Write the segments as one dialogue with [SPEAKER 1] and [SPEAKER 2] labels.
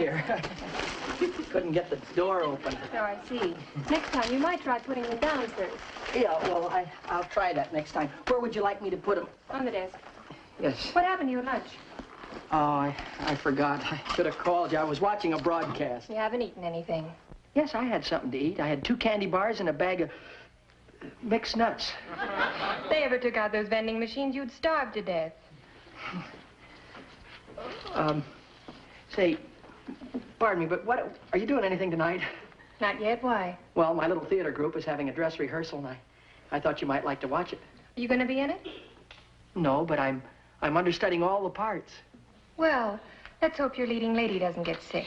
[SPEAKER 1] here. Couldn't get the door open.
[SPEAKER 2] So I see. Next time, you might try putting them downstairs.
[SPEAKER 1] Yeah, well, I'll try that next time. Where would you like me to put them?
[SPEAKER 2] On the desk.
[SPEAKER 1] Yes.
[SPEAKER 2] What happened to your lunch?
[SPEAKER 1] Oh, I forgot. I should have called you. I was watching a broadcast.
[SPEAKER 2] You haven't eaten anything.
[SPEAKER 1] Yes, I had something to eat. I had 2 candy bars and a bag of mixed nuts.
[SPEAKER 2] If they ever took out those vending machines, you'd starve to death.
[SPEAKER 1] Say, pardon me, but what, are you doing anything tonight?
[SPEAKER 2] Not yet. Why?
[SPEAKER 1] Well, my little theater group is having a dress rehearsal, and I thought you might like to watch it.
[SPEAKER 2] Are you going to be in it?
[SPEAKER 1] No, but I'm understudying all the parts.
[SPEAKER 2] Well, let's hope your leading lady doesn't get sick.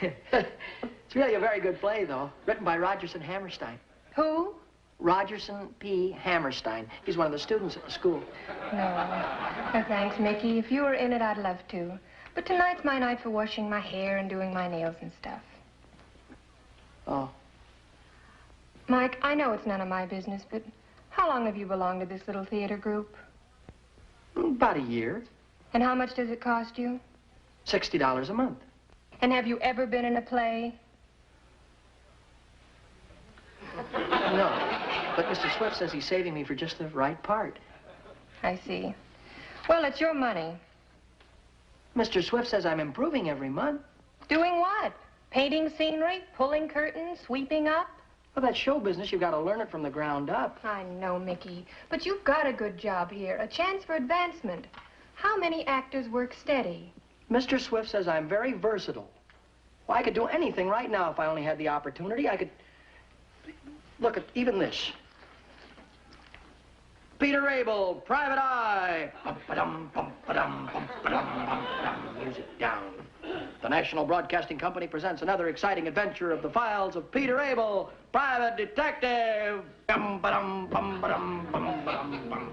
[SPEAKER 1] It's really a very good play, though. Written by Rogerson Hammerstein.
[SPEAKER 2] Who?
[SPEAKER 1] Rogerson P. Hammerstein. He's one of the students at the school.
[SPEAKER 2] No, thanks, Mickey. If you were in it, I'd love to. But tonight's my night for washing my hair and doing my nails and stuff.
[SPEAKER 1] Oh.
[SPEAKER 2] Mike, I know it's none of my business, but how long have you belonged to this little theater group?
[SPEAKER 1] About a year.
[SPEAKER 2] And how much does it cost you?
[SPEAKER 1] $60 a month.
[SPEAKER 2] And have you ever been in a play?
[SPEAKER 1] No. But Mr. Swift says he's saving me for just the right part.
[SPEAKER 2] I see. Well, it's your money.
[SPEAKER 1] Mr. Swift says I'm improving every month.
[SPEAKER 2] Doing what? Painting scenery? Pulling curtains? Sweeping up?
[SPEAKER 1] Well, that's show business. You've got to learn it from the ground up.
[SPEAKER 2] I know, Mickey. But you've got a good job here. A chance for advancement. How many actors work steady?
[SPEAKER 1] Mr. Swift says I'm very versatile. Well, I could do anything right now if I only had the opportunity. I could... Look at even this. Peter Abel, Private Eye. Bum-ba-dum, bum-ba-dum, bum-ba-dum, bum-ba-dum. Music down. The National Broadcasting Company presents another exciting adventure of the files of Peter Abel, Private Detective. Bum-ba-dum, bum-ba-dum, bum-ba-dum, bum.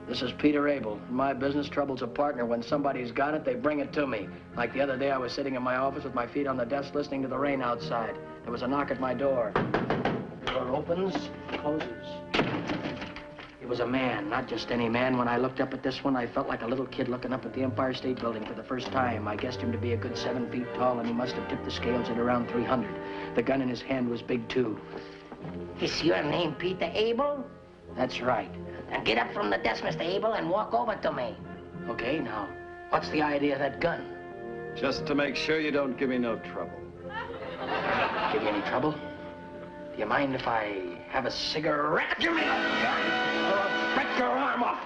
[SPEAKER 1] This is Peter Abel. In my business, trouble's a partner. When somebody's got it, they bring it to me. Like the other day, I was sitting in my office with my feet on the desk listening to the rain outside. There was a knock at my door. The door opens, closes. It was a man, not just any man. When I looked up at this one, I felt like a little kid looking up at the Empire State Building for the first time. I guessed him to be a good 7 feet tall, and he must have tipped the scales at around 300. The gun in his hand was big, too.
[SPEAKER 3] Is your name Peter Abel?
[SPEAKER 1] That's right.
[SPEAKER 3] Now get up from the desk, Mr. Abel, and walk over to me.
[SPEAKER 1] Okay, now, what's the idea of that gun?
[SPEAKER 4] Just to make sure you don't give me no trouble.
[SPEAKER 1] Give you any trouble? Do you mind if I have a cigarette? Give me that gun, or I'll break your arm off.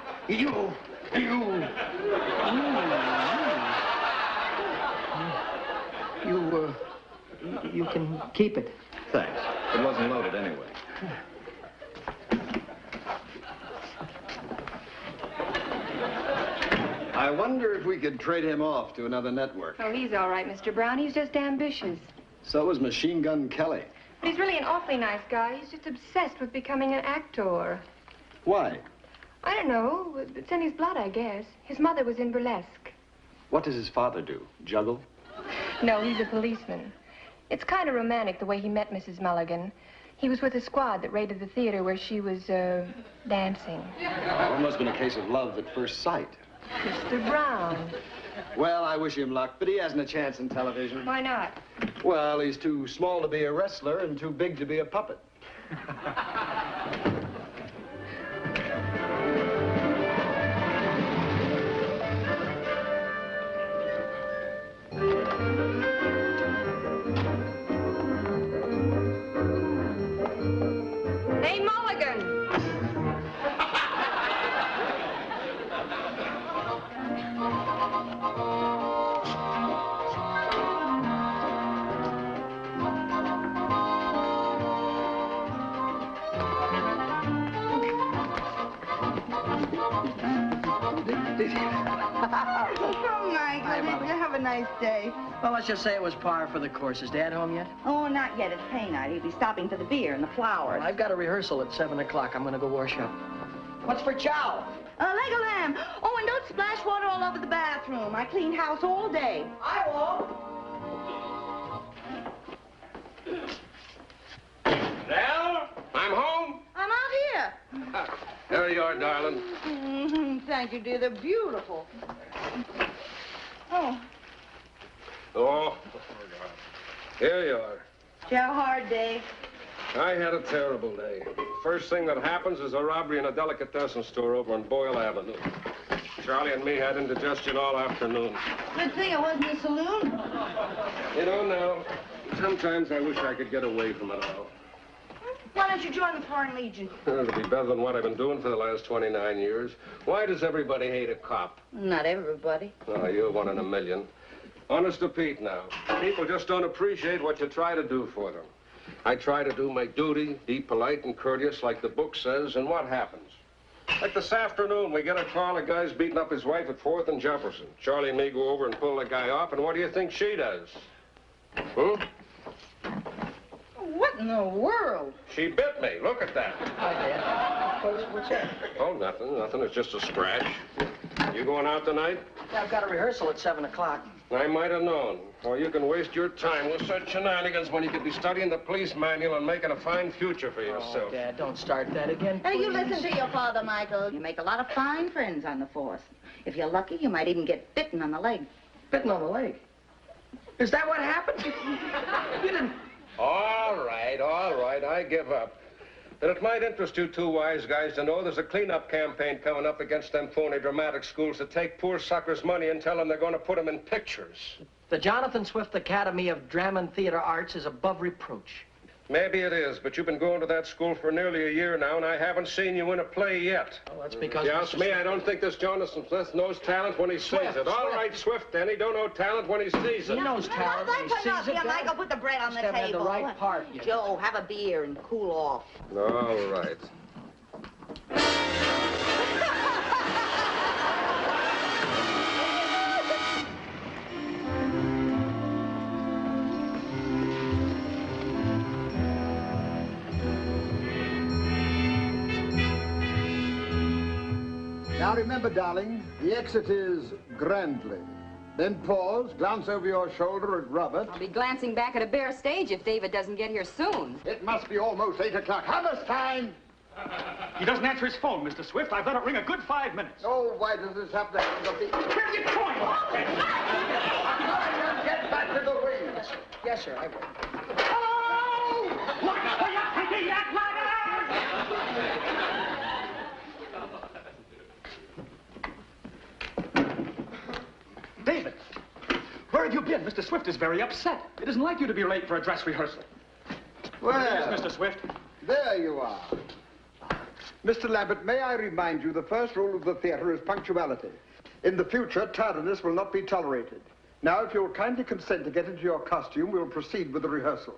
[SPEAKER 1] You can keep it.
[SPEAKER 4] Thanks. It wasn't loaded anyway. I wonder if we could trade him off to another network.
[SPEAKER 2] Oh, he's all right, Mr. Brown. He's just ambitious.
[SPEAKER 4] So was Machine Gun Kelly.
[SPEAKER 2] But he's really an awfully nice guy. He's just obsessed with becoming an actor.
[SPEAKER 4] Why?
[SPEAKER 2] I don't know. It's in his blood, I guess. His mother was in burlesque.
[SPEAKER 4] What does his father do? Juggle?
[SPEAKER 2] No, he's a policeman. It's kind of romantic the way he met Mrs. Mulligan. He was with a squad that raided the theater where she was, dancing.
[SPEAKER 4] Well, it must have been a case of love at first sight.
[SPEAKER 2] Mr. Brown.
[SPEAKER 4] Well, I wish him luck, but he hasn't a chance in television.
[SPEAKER 2] Why not?
[SPEAKER 4] Well, he's too small to be a wrestler and too big to be a puppet.
[SPEAKER 2] Hey, Mulligan!
[SPEAKER 5] Oh, my goodness. You have a nice day.
[SPEAKER 1] Well, let's just say it was par for the course. Is Dad home yet?
[SPEAKER 5] Oh, not yet. It's pay night. He'll be stopping for the beer and the flowers.
[SPEAKER 1] Well, I've got a rehearsal at 7 o'clock. I'm going to go wash up. What's for chow?
[SPEAKER 5] Leg of lamb. Oh, and don't splash water all over the bathroom. I cleaned house all day.
[SPEAKER 1] I won't.
[SPEAKER 6] Well, I'm home.
[SPEAKER 5] I'm out here.
[SPEAKER 6] There you are, darling.
[SPEAKER 5] Thank you, dear. They're beautiful. Oh.
[SPEAKER 6] Oh, here you are.
[SPEAKER 5] Did you have a hard day?
[SPEAKER 6] I had a terrible day. First thing that happens is a robbery in a delicatessen store over on Boyle Avenue. Charlie and me had indigestion all afternoon.
[SPEAKER 5] Good thing it wasn't a saloon.
[SPEAKER 6] You know, now, sometimes I wish I could get away from it all.
[SPEAKER 5] Why don't you join the Foreign Legion?
[SPEAKER 6] It'll be better than what I've been doing for the last 29 years. Why does everybody hate a cop?
[SPEAKER 5] Not everybody.
[SPEAKER 6] Oh, you're one in a million. Honest to Pete now. People just don't appreciate what you try to do for them. I try to do my duty, be polite and courteous like the book says, and what happens? Like this afternoon, we get a call, a guy's beating up his wife at 4th and Jefferson. Charlie and me go over and pull the guy off, and what do you think she does? Hmm?
[SPEAKER 5] What in the world?
[SPEAKER 6] She bit me. Look at that.
[SPEAKER 1] Hi, Dad. What's that?
[SPEAKER 6] Oh, nothing. It's just a scratch. You going out tonight?
[SPEAKER 1] Yeah, I've got a rehearsal at 7 o'clock.
[SPEAKER 6] I might have known. Or you can waste your time with such shenanigans when you could be studying the police manual and making a fine future for yourself.
[SPEAKER 1] Oh, Dad, don't start that again,
[SPEAKER 5] Hey,
[SPEAKER 1] please.
[SPEAKER 5] you listen to your father, Michael. You make a lot of fine friends on the force. If you're lucky, you might even get bitten on the leg.
[SPEAKER 1] Bitten on the leg. Is that what happened? You didn't...
[SPEAKER 6] All right. I give up. And it might interest you two wise guys to know there's a cleanup campaign coming up against them phony dramatic schools that take poor suckers' money and tell them they're going to put them in pictures.
[SPEAKER 1] The Jonathan Swift Academy of Drama and Theater Arts is above reproach.
[SPEAKER 6] Maybe it is, but you've been going to that school for nearly a year now, and I haven't seen you in a play yet.
[SPEAKER 1] Oh, that's because...
[SPEAKER 6] You ask me, I don't think this Jonathan Swift knows talent when he sees it. All right, Swift, then. He don't know talent when he sees it.
[SPEAKER 1] He knows talent when he sees it,
[SPEAKER 5] Here,
[SPEAKER 1] Dad.
[SPEAKER 5] Michael, put the bread on the
[SPEAKER 1] Just haven't had
[SPEAKER 5] table.
[SPEAKER 1] the right part yet.
[SPEAKER 5] Joe, have a beer and cool off.
[SPEAKER 6] All right.
[SPEAKER 4] Now remember, darling, the exit is grandly. Then pause, glance over your shoulder at Robert.
[SPEAKER 7] I'll be glancing back at a bare stage if David doesn't get here soon.
[SPEAKER 4] It must be almost 8 o'clock. Harvest time!
[SPEAKER 8] He doesn't answer his phone, Mr. Swift. I've let it ring a good 5 minutes.
[SPEAKER 4] Oh, why does this have to happen to the...
[SPEAKER 8] Where are you going?
[SPEAKER 4] Get back to the wings!
[SPEAKER 1] Yes, sir, I will.
[SPEAKER 8] Oh! Look for your piggy yak David, where have you been? Mr. Swift is very upset. It isn't like you to be late for a dress rehearsal.
[SPEAKER 4] Well,
[SPEAKER 8] Yes, Mr. Swift.
[SPEAKER 4] there you are. Mr. Lambert, may I remind you the first rule of the theater is punctuality. In the future, tardiness will not be tolerated. Now, if you'll kindly consent to get into your costume, we'll proceed with the rehearsal.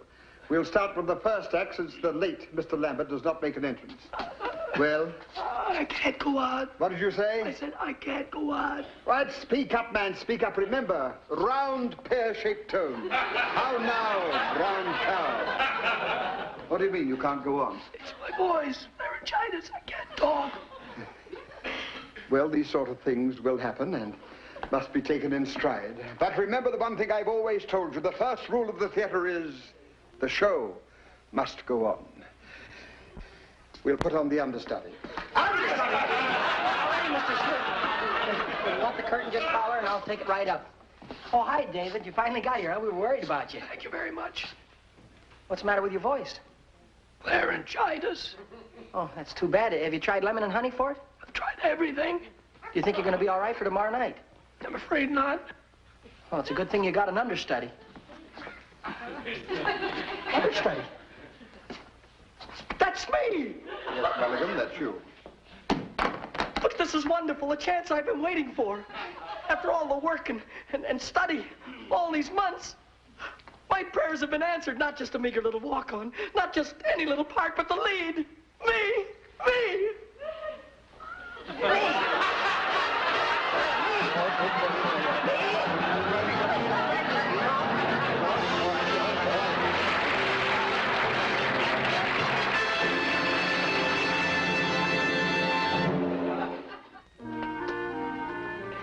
[SPEAKER 4] We'll start from the first act since the late Mr. Lambert does not make an entrance. Well?
[SPEAKER 1] I can't go on.
[SPEAKER 4] What did you say?
[SPEAKER 1] I said I can't go on.
[SPEAKER 4] Right, speak up, man, speak up. Remember, round, pear-shaped tone. How now, round cow? What do you mean you can't go on?
[SPEAKER 1] It's my voice. Laryngitis. I can't talk.
[SPEAKER 4] Well, these sort of things will happen and must be taken in stride. But remember the one thing I've always told you. The first rule of the theater is the show must go on. We'll put on the understudy.
[SPEAKER 1] Understudy! All right, Mr. Swift. Let the curtain just holler and I'll take it right up. Oh, hi, David. You finally got here, huh? We were worried about you. Thank you very much. What's the matter with your voice? Laryngitis. Oh, that's too bad. Have you tried lemon and honey for it? I've tried everything. Do you think you're going to be all right for tomorrow night? I'm afraid not. Well, it's a good thing you got an understudy. Understudy? That's me!
[SPEAKER 4] Yes, Mulligan, that's you.
[SPEAKER 1] But this is wonderful, a chance I've been waiting for. After all the work and study, all these months, my prayers have been answered. Not just a meager little walk-on, not just any little part, but the lead. Me! Me!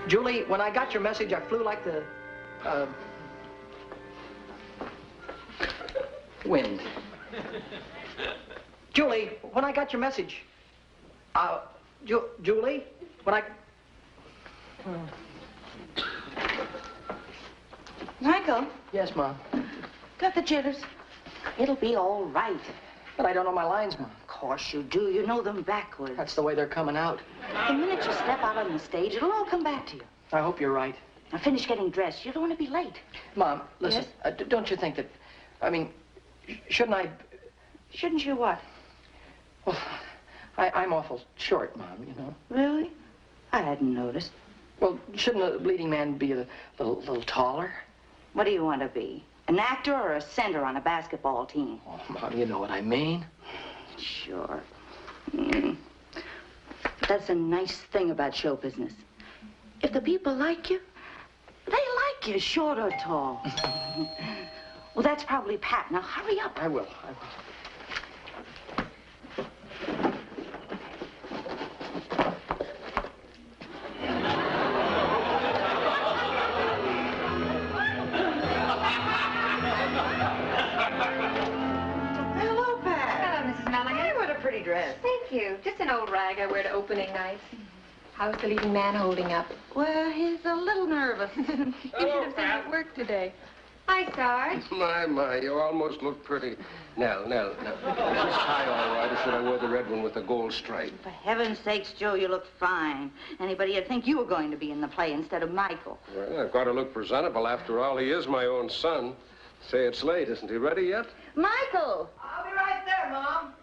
[SPEAKER 1] Julie, when I got your message, I flew like the, wind. Julie, when I got your message, Julie, when I...
[SPEAKER 5] Michael,
[SPEAKER 1] Yes, Mom.
[SPEAKER 5] got the jitters? It'll be all right.
[SPEAKER 1] But I don't know my lines, Mom.
[SPEAKER 5] Of course you do. You know them backwards.
[SPEAKER 1] That's the way they're coming out.
[SPEAKER 5] The minute you step out on the stage, it'll all come back to you.
[SPEAKER 1] I hope you're right.
[SPEAKER 5] Now finish getting dressed. You don't want to be late.
[SPEAKER 1] Mom, listen.
[SPEAKER 5] Yes?
[SPEAKER 1] Don't you think that... I mean, shouldn't I...
[SPEAKER 5] Shouldn't you what?
[SPEAKER 1] Well, I'm awful short, Mom, you know.
[SPEAKER 5] Really? I hadn't noticed.
[SPEAKER 1] Well, shouldn't a leading man be a little taller?
[SPEAKER 5] What do you want to be? An actor or a center on a basketball team?
[SPEAKER 1] Oh, Mom, you know what I mean.
[SPEAKER 5] Sure. But that's a nice thing about show business. If the people like you, they like you, short or tall. Well, that's probably Pat. Now, hurry up.
[SPEAKER 1] I will.
[SPEAKER 5] Hello, Pat.
[SPEAKER 2] Hello, Mrs. Mulligan.
[SPEAKER 5] Hey, what a pretty dress.
[SPEAKER 2] Thank you. Just an old rag I wear to opening nights. How's the leading man holding up?
[SPEAKER 5] Well, he's a little nervous.
[SPEAKER 2] You should have seen him at work today. Hi, Sarge.
[SPEAKER 6] My, you almost look pretty. Now. Is this tie all right, or should I wear the red one with the gold stripe?
[SPEAKER 5] For heaven's sakes, Joe, you look fine. Anybody would think you were going to be in the play instead of Michael.
[SPEAKER 6] Well, I've got to look presentable. After all, he is my own son. Say it's late. Isn't he ready yet?
[SPEAKER 5] Michael!
[SPEAKER 1] I'll be right there, Mom.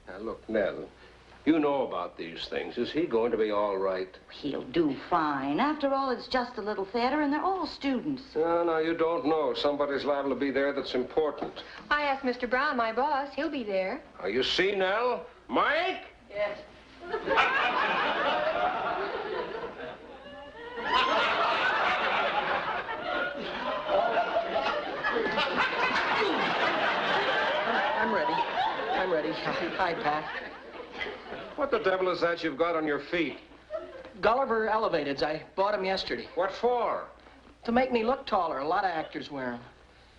[SPEAKER 6] Now, look, Nell, you know about these things. Is he going to be all right?
[SPEAKER 5] He'll do fine. After all, it's just a little theater, and they're all students.
[SPEAKER 6] No, you don't know. Somebody's liable to be there that's important.
[SPEAKER 2] I asked Mr. Brown, my boss. He'll be there.
[SPEAKER 6] Now, you see, Nell? Mike?
[SPEAKER 1] Yes. I'm ready. Hi, Pat.
[SPEAKER 6] What the devil is that you've got on your feet?
[SPEAKER 1] Gulliver Elevateds. I bought them yesterday.
[SPEAKER 6] What for?
[SPEAKER 1] To make me look taller. A lot of actors wear them.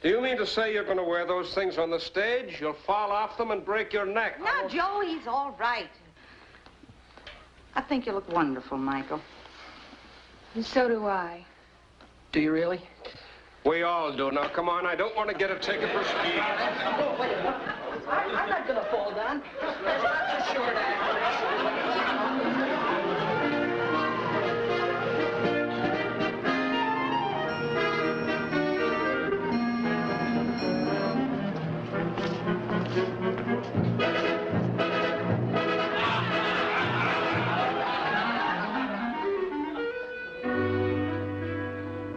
[SPEAKER 6] Do you mean to say you're going to wear those things on the stage? You'll fall off them and break your neck.
[SPEAKER 5] Now, Joe, he's all right. I think you look wonderful, Michael.
[SPEAKER 2] And so do I.
[SPEAKER 1] Do you really?
[SPEAKER 6] We all do. Now, come on. I don't want to get a ticket for speed.
[SPEAKER 1] Oh, wait a minute. I'm not going to fall down. There's lots of short actors.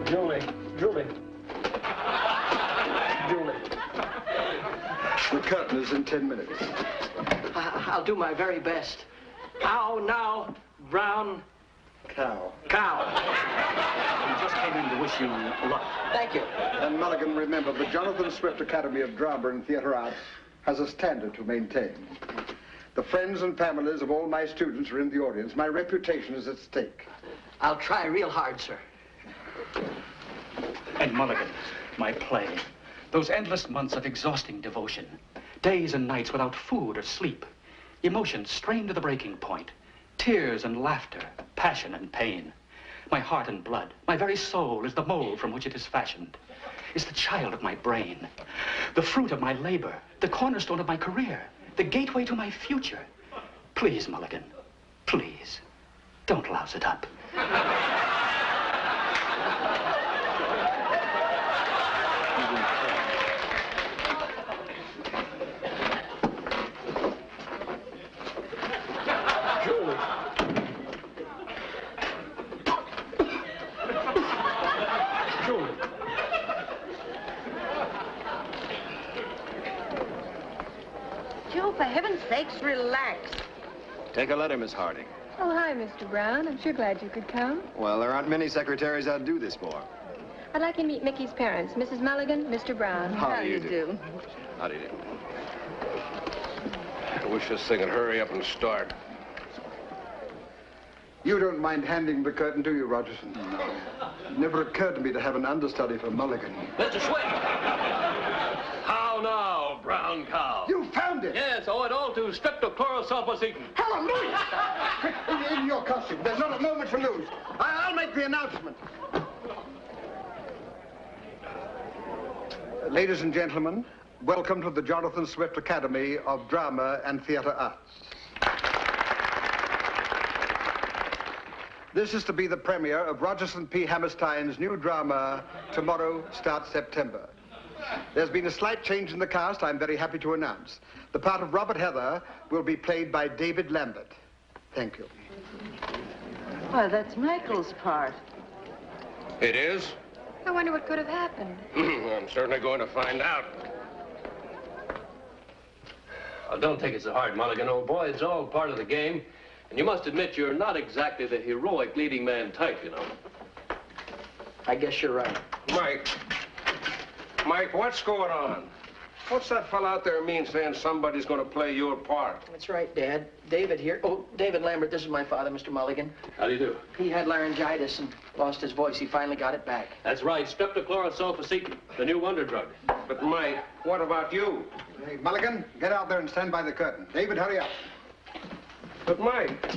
[SPEAKER 1] Julie.
[SPEAKER 4] The curtain is in 10 minutes.
[SPEAKER 1] I'll do my very best. Ow, now, brown
[SPEAKER 4] Cow.
[SPEAKER 1] cow.
[SPEAKER 8] We just came in to wish you luck.
[SPEAKER 1] Thank you.
[SPEAKER 4] And Mulligan, remember, the Jonathan Swift Academy of Drama and Theatre Arts has a standard to maintain. The friends and families of all my students are in the audience. My reputation is at stake.
[SPEAKER 1] I'll try real hard, sir.
[SPEAKER 8] And Mulligan, my play. Those endless months of exhausting devotion. Days and nights without food or sleep. Emotions strained to the breaking point. Tears and laughter, passion and pain. My heart and blood, my very soul is the mold from which it is fashioned. It's the child of my brain. The fruit of my labor. The cornerstone of my career. The gateway to my future. Please, Mulligan, please, don't louse it up.
[SPEAKER 5] Joe, for heaven's sakes, relax.
[SPEAKER 9] Take a letter, Miss Harding.
[SPEAKER 2] Oh, hi, Mr. Brown. I'm sure glad you could come.
[SPEAKER 9] Well, there aren't many secretaries I'd do this for.
[SPEAKER 2] I'd like you to meet Mickey's parents, Mrs. Mulligan, Mr. Brown.
[SPEAKER 9] How do you do? How do you do?
[SPEAKER 6] I wish this thing would hurry up and start.
[SPEAKER 4] You don't mind handing the curtain, do you, Rogerson? No. It never occurred to me to have an understudy for Mulligan.
[SPEAKER 10] Mr. Swift! How now, brown cow?
[SPEAKER 4] You found it!
[SPEAKER 10] Yes, owe it all to streptochlorosulfoseton.
[SPEAKER 4] Hallelujah! Quick, in your costume. There's not a moment to lose. I'll make the announcement. Ladies and gentlemen, welcome to the Jonathan Swift Academy of Drama and Theatre Arts. This is to be the premiere of Rogerson P. Hammerstein's new drama, Tomorrow Starts September. There's been a slight change in the cast, I'm very happy to announce. The part of Robert Heather will be played by David Lambert. Thank you.
[SPEAKER 5] Why, that's Michael's part.
[SPEAKER 6] It is?
[SPEAKER 2] I wonder what could have happened.
[SPEAKER 6] I'm certainly going to find out.
[SPEAKER 10] Oh, don't take it so hard, Mulligan, old boy. It's all part of the game. And you must admit you're not exactly the heroic leading man type, you know.
[SPEAKER 1] I guess you're right.
[SPEAKER 6] Mike, what's going on? What's that fella out there mean saying somebody's going to play your part?
[SPEAKER 1] That's right, Dad. David here. Oh, David Lambert, this is my father, Mr. Mulligan.
[SPEAKER 10] How do you do?
[SPEAKER 1] He had laryngitis and lost his voice. He finally got it back.
[SPEAKER 10] That's right, streptochlorosulfacetin, the new wonder drug.
[SPEAKER 6] But, Mike, what about you?
[SPEAKER 4] Hey, Mulligan, get out there and stand by the curtain. David, hurry up.
[SPEAKER 6] But, Mike...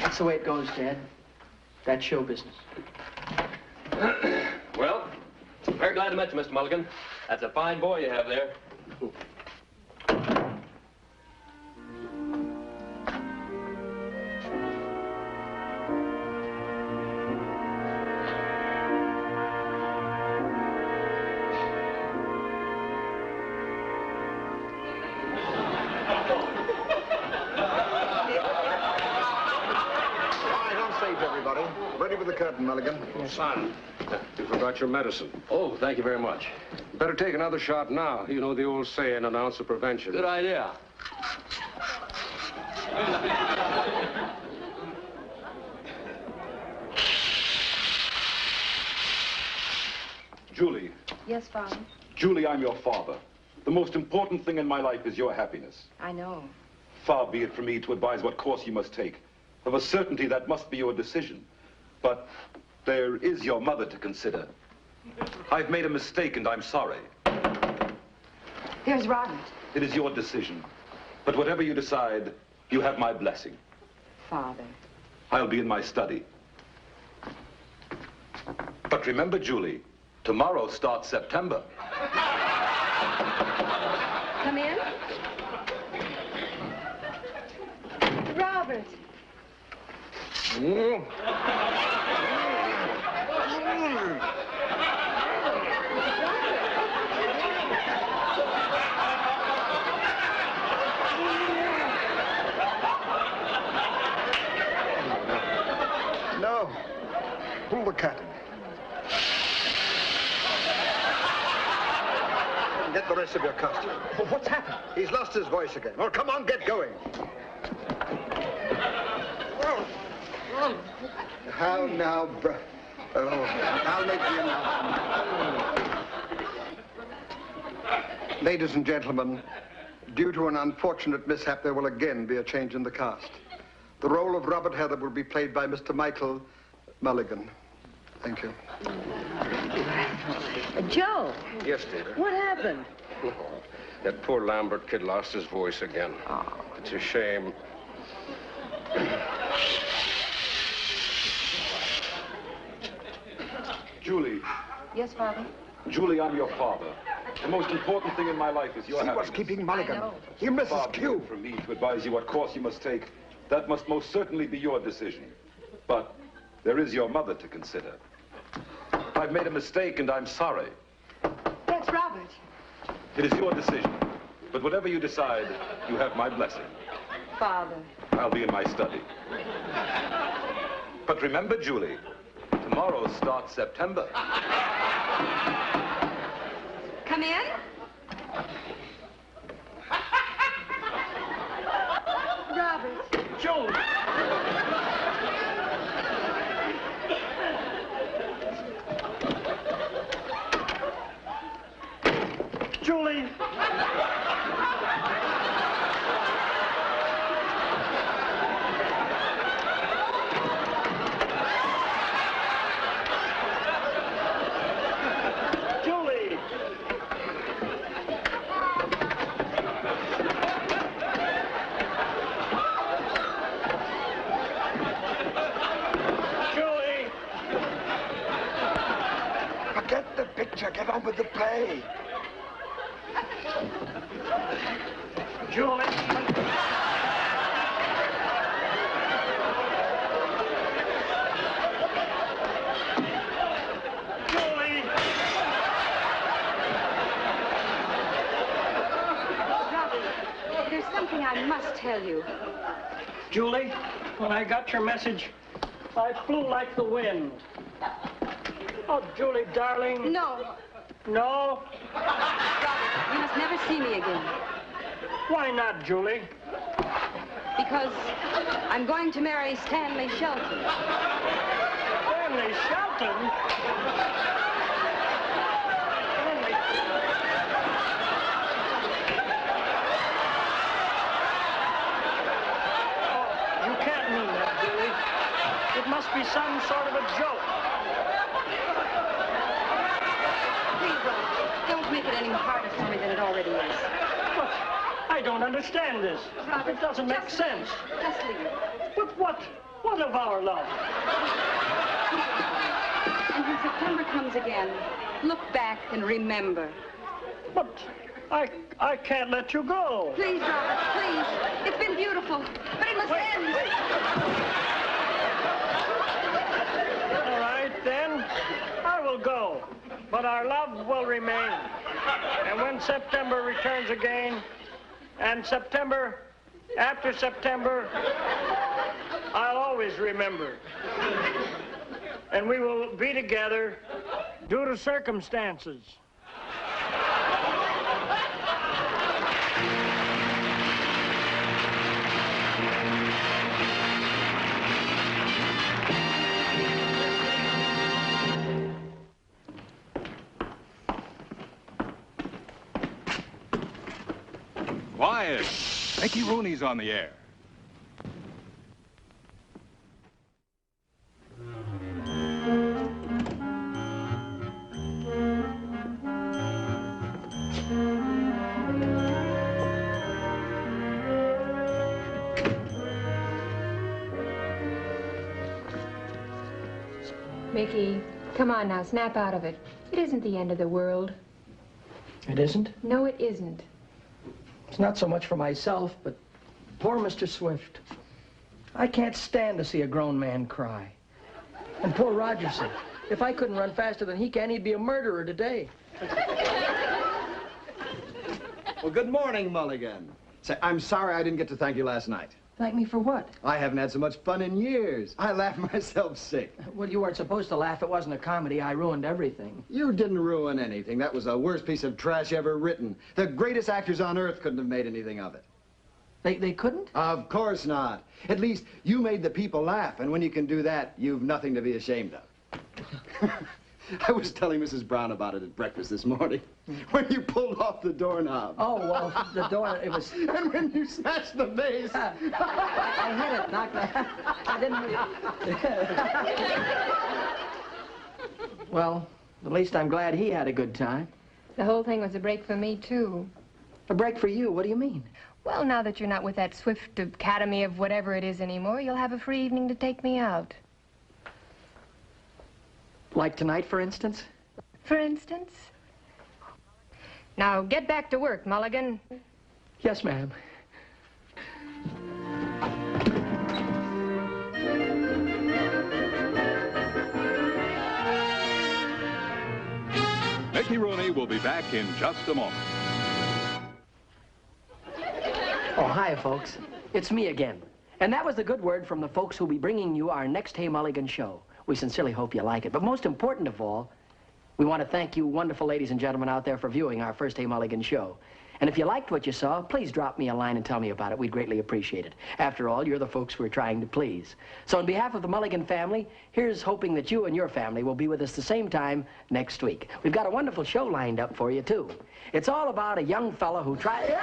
[SPEAKER 1] That's the way it goes, Dad. That's show business.
[SPEAKER 10] Well, very glad to meet you, Mr. Mulligan. That's a fine boy you have there.
[SPEAKER 4] Ready with the curtain, Mulligan.
[SPEAKER 6] Son, you forgot your medicine.
[SPEAKER 10] Oh, thank you very much.
[SPEAKER 6] Better take another shot now. You know the old saying, an ounce of prevention.
[SPEAKER 10] Good idea.
[SPEAKER 11] Julie.
[SPEAKER 2] Yes, Father.
[SPEAKER 11] Julie, I'm your father. The most important thing in my life is your happiness.
[SPEAKER 2] I know.
[SPEAKER 11] Far be it from me to advise what course you must take. Of a certainty, that must be your decision. But there is your mother to consider. I've made a mistake, and I'm sorry.
[SPEAKER 2] There's Robert.
[SPEAKER 11] It is your decision. But whatever you decide, you have my blessing.
[SPEAKER 2] Father.
[SPEAKER 11] I'll be in my study. But remember, Julie, tomorrow starts September.
[SPEAKER 2] Come in. Robert.
[SPEAKER 4] No. Pull the curtain. Get the rest of your costume.
[SPEAKER 1] Well, what's happened?
[SPEAKER 4] He's lost his voice again. Well, come on, get going. How now, Oh, I'll make the announcement. Ladies and gentlemen, due to an unfortunate mishap, there will again be a change in the cast. The role of Robert Heather will be played by Mr. Michael Mulligan. Thank you.
[SPEAKER 5] Joe.
[SPEAKER 6] Yes, dear.
[SPEAKER 5] What happened?
[SPEAKER 6] Oh, that poor Lambert kid lost his voice again.
[SPEAKER 5] Oh.
[SPEAKER 6] It's a shame.
[SPEAKER 11] Julie.
[SPEAKER 2] Yes, Father.
[SPEAKER 11] Julie, I'm your father. The most important thing in my life is your
[SPEAKER 4] See
[SPEAKER 11] happiness.
[SPEAKER 4] what's keeping Mulligan.
[SPEAKER 2] I know.
[SPEAKER 4] He misses
[SPEAKER 11] Far be
[SPEAKER 4] cue.
[SPEAKER 11] it from me to advise you what course you must take. That must most certainly be your decision. But there is your mother to consider. I've made a mistake, and I'm sorry.
[SPEAKER 2] That's Robert.
[SPEAKER 11] It is your decision. But whatever you decide, you have my blessing.
[SPEAKER 2] Father.
[SPEAKER 11] I'll be in my study. But remember, Julie, tomorrow starts September.
[SPEAKER 2] Come in. Robert.
[SPEAKER 10] Joe!
[SPEAKER 1] Julie!
[SPEAKER 10] Julie!
[SPEAKER 4] Forget the picture. Get on with the play.
[SPEAKER 1] Julie. Julie.
[SPEAKER 7] Robert, there's something I must tell you.
[SPEAKER 1] Julie, when I got your message, I flew like the wind. Oh, Julie, darling.
[SPEAKER 7] No.
[SPEAKER 1] No?
[SPEAKER 7] Robert, you must never see me again.
[SPEAKER 1] Why not, Julie?
[SPEAKER 7] Because I'm going to marry Stanley Shelton.
[SPEAKER 1] Stanley Shelton? Oh, you can't mean that, Julie. It must be some sort of a joke.
[SPEAKER 7] Please, Robert, don't make it any harder for me than it already is.
[SPEAKER 1] But I don't understand this.
[SPEAKER 7] Robert,
[SPEAKER 1] it doesn't make sense.
[SPEAKER 7] Just leave it.
[SPEAKER 1] But what of our love?
[SPEAKER 7] And when September comes again, look back and remember.
[SPEAKER 1] But I can't let you go.
[SPEAKER 7] Please, Robert, please. It's been beautiful, but it must end.
[SPEAKER 1] All right, then. I will go. But our love will remain. And when September returns again, and September, after September, I'll always remember. And we will be together due to circumstances.
[SPEAKER 12] Quiet. Micky Rooney's on the air.
[SPEAKER 2] Mickey, come on now, snap out of it. It isn't the end of the world.
[SPEAKER 1] It isn't?
[SPEAKER 2] No, it isn't.
[SPEAKER 1] It's not so much for myself, but poor Mr. Swift. I can't stand to see a grown man cry. And poor Rogerson. If I couldn't run faster than he can, he'd be a murderer today.
[SPEAKER 9] Well, good morning, Mulligan. Say, I'm sorry I didn't get to thank you last night.
[SPEAKER 1] Thank me for what?
[SPEAKER 9] I haven't had so much fun in years. I laughed myself sick.
[SPEAKER 1] Well, you weren't supposed to laugh. It wasn't a comedy. I ruined everything.
[SPEAKER 9] You didn't ruin anything. That was the worst piece of trash ever written. The greatest actors on earth couldn't have made anything of it.
[SPEAKER 1] They couldn't?
[SPEAKER 9] Of course not. At least you made the people laugh, and when you can do that, you've nothing to be ashamed of. I was telling Mrs. Brown about it at breakfast this morning. When you pulled off the doorknob.
[SPEAKER 1] Oh, well, the door, it was...
[SPEAKER 9] And when you smashed the vase.
[SPEAKER 1] I hit it, knocked it. I didn't... Well, at least I'm glad he had a good time.
[SPEAKER 2] The whole thing was a break for me, too.
[SPEAKER 1] A break for you? What do you mean?
[SPEAKER 2] Well, now that you're not with that Swift Academy of whatever it is anymore, you'll have a free evening to take me out.
[SPEAKER 1] Like tonight, for instance?
[SPEAKER 2] For instance? Now, get back to work, Mulligan.
[SPEAKER 1] Yes, ma'am.
[SPEAKER 12] Micky Rooney will be back in just a moment.
[SPEAKER 1] Oh, hi, folks. It's me again. And that was the good word from the folks who'll be bringing you our next Hey Mulligan show. We sincerely hope you like it. But most important of all, we want to thank you wonderful ladies and gentlemen out there for viewing our first Hey Mulligan show. And if you liked what you saw, please drop me a line and tell me about it. We'd greatly appreciate it. After all, you're the folks we're trying to please. So on behalf of the Mulligan family, here's hoping that you and your family will be with us the same time next week. We've got a wonderful show lined up for you, too. It's all about a young fellow who tried...